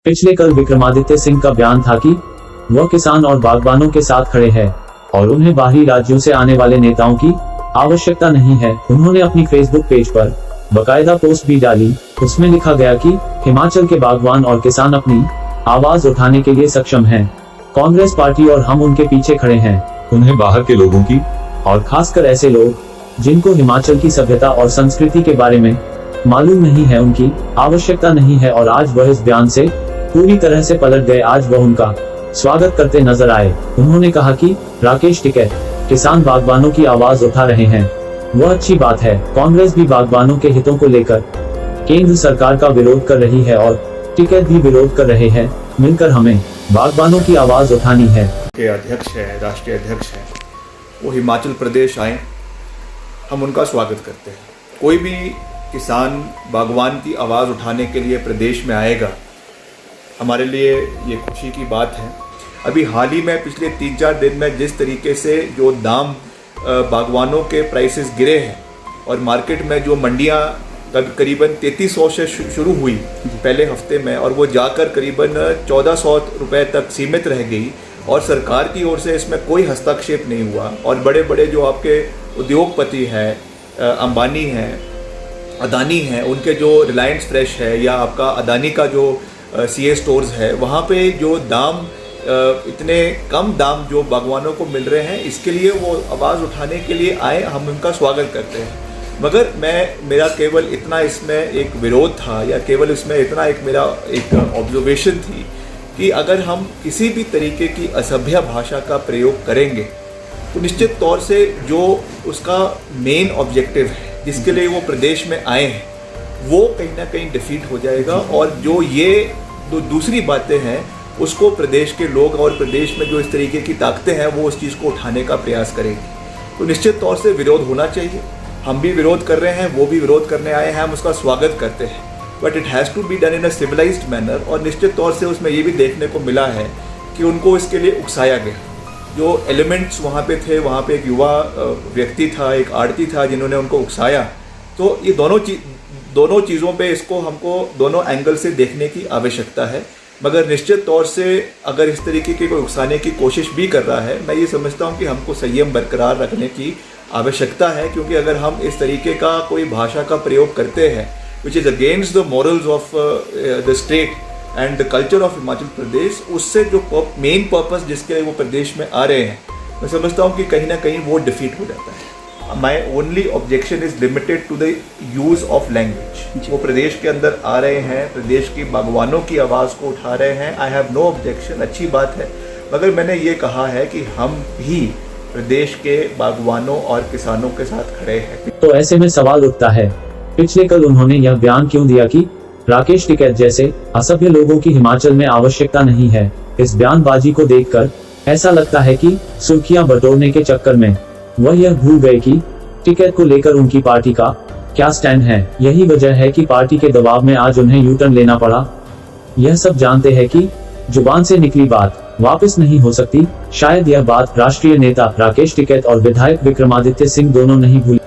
पिछले कल विक्रमादित्य सिंह का बयान था कि वह किसान और बागबानों के साथ खड़े हैं और उन्हें बाहरी राज्यों से आने वाले नेताओं की आवश्यकता नहीं है। उन्होंने अपनी फेसबुक पेज पर बकायदा पोस्ट भी डाली। उसमें लिखा गया कि हिमाचल के बागवान और किसान अपनी आवाज उठाने के लिए सक्षम हैं। कांग्रेस पार्टी और हम उनके पीछे खड़े हैं। उन्हें बाहर के लोगों की और खासकर ऐसे लोग जिनको हिमाचल की सभ्यता और संस्कृति के बारे में मालूम नहीं है, उनकी आवश्यकता नहीं है। और आज वह इस बयान से पूरी तरह से पलट गए। आज वह उनका स्वागत करते नजर आए। उन्होंने कहा कि राकेश टिकैत किसान बागबानों की आवाज उठा रहे हैं, वह अच्छी बात है। कांग्रेस भी बागबानों के हितों को लेकर केंद्र सरकार का विरोध कर रही है और टिकैत भी विरोध कर रहे हैं। मिलकर हमें बागबानों की आवाज उठानी है। के अध्यक्ष है, राष्ट्रीय अध्यक्ष है, वो हिमाचल प्रदेश आए, हम उनका स्वागत करते हैं। कोई भी किसान बागवान की आवाज़ उठाने के लिए प्रदेश में आएगा, हमारे लिए ये खुशी की बात है। अभी हाल ही में पिछले 3-4 दिन में जिस तरीके से जो दाम बागवानों के प्राइसेस गिरे हैं और मार्केट में जो मंडियाँ करीबन 3300 से शुरू हुई पहले हफ्ते में और वो जाकर करीबन 1400 रुपये तक सीमित रह गई और सरकार की ओर से इसमें कोई हस्तक्षेप नहीं हुआ। और बड़े बड़े जो आपके उद्योगपति हैं, अंबानी हैं, अदानी हैं, उनके जो रिलायंस फ्रेश है या आपका अदानी का जो सीए स्टोर्स है, वहाँ पे जो दाम इतने कम दाम जो बागवानों को मिल रहे हैं, इसके लिए वो आवाज़ उठाने के लिए आए, हम उनका स्वागत करते हैं। मगर मेरा केवल इतना इसमें एक विरोध था या केवल इसमें इतना मेरा एक ऑब्जर्वेशन थी कि अगर हम किसी भी तरीके की असभ्य भाषा का प्रयोग करेंगे तो निश्चित तौर से जो उसका मेन ऑब्जेक्टिव है जिसके लिए वो प्रदेश में आए हैं, वो कहीं ना कहीं डिफीट हो जाएगा। और जो ये दूसरी बातें हैं उसको प्रदेश के लोग और प्रदेश में जो इस तरीके की ताकतें हैं वो उस चीज़ को उठाने का प्रयास करेंगी। तो निश्चित तौर से विरोध होना चाहिए। हम भी विरोध कर रहे हैं, वो भी विरोध करने आए हैं, हम उसका स्वागत करते हैं। But it has to be done in a civilized manner. और निश्चित तौर से उसमें ये भी देखने को मिला है कि उनको इसके लिए उकसाया गया। जो एलिमेंट्स वहाँ पे थे, वहाँ पे एक युवा व्यक्ति था, एक आड़ती था जिन्होंने उनको उकसाया। तो ये दोनों चीज़ों पे इसको हमको दोनों एंगल से देखने की आवश्यकता है। मगर निश्चित तौर से अगर इस तरीके की कोई उकसाने की कोशिश भी कर रहा है, मैं ये समझता हूँ कि हमको संयम बरकरार रखने की आवश्यकता है। क्योंकि अगर हम इस तरीके का कोई भाषा का प्रयोग करते हैं which is against the morals of the state and the culture of Himachal Pradesh, उससे जो मेन पर्पस जिसके लिए वो प्रदेश में आ रहे हैं, मैं समझता हूँ कि कहीं ना कहीं वो डिफीट हो जाता है। My only objection is limited to the use of language. वो प्रदेश के अंदर आ रहे हैं, प्रदेश की बागवानों की आवाज़ को उठा रहे हैं, आई हैव नो ऑब्जेक्शन, अच्छी बात है। मगर मैंने ये कहा है कि हम भी प्रदेश के बागवानों और किसानों के साथ खड़े हैं। तो ऐसे में सवाल उठता है, पिछले कल उन्होंने यह बयान क्यों दिया कि राकेश टिकैत जैसे असभ्य लोगों की हिमाचल में आवश्यकता नहीं है। इस बयानबाजी को देखकर ऐसा लगता है कि सुर्खियां बटोरने के चक्कर में वह यह भूल गए कि टिकैत को लेकर उनकी पार्टी का क्या स्टैंड है। यही वजह है कि पार्टी के दबाव में आज उन्हें यू टर्न लेना पड़ा। यह सब जानते हैं कि जुबान से निकली बात वापस नहीं हो सकती। शायद यह बात राष्ट्रीय नेता राकेश टिकैत और विधायक विक्रमादित्य सिंह दोनों नहीं भूले।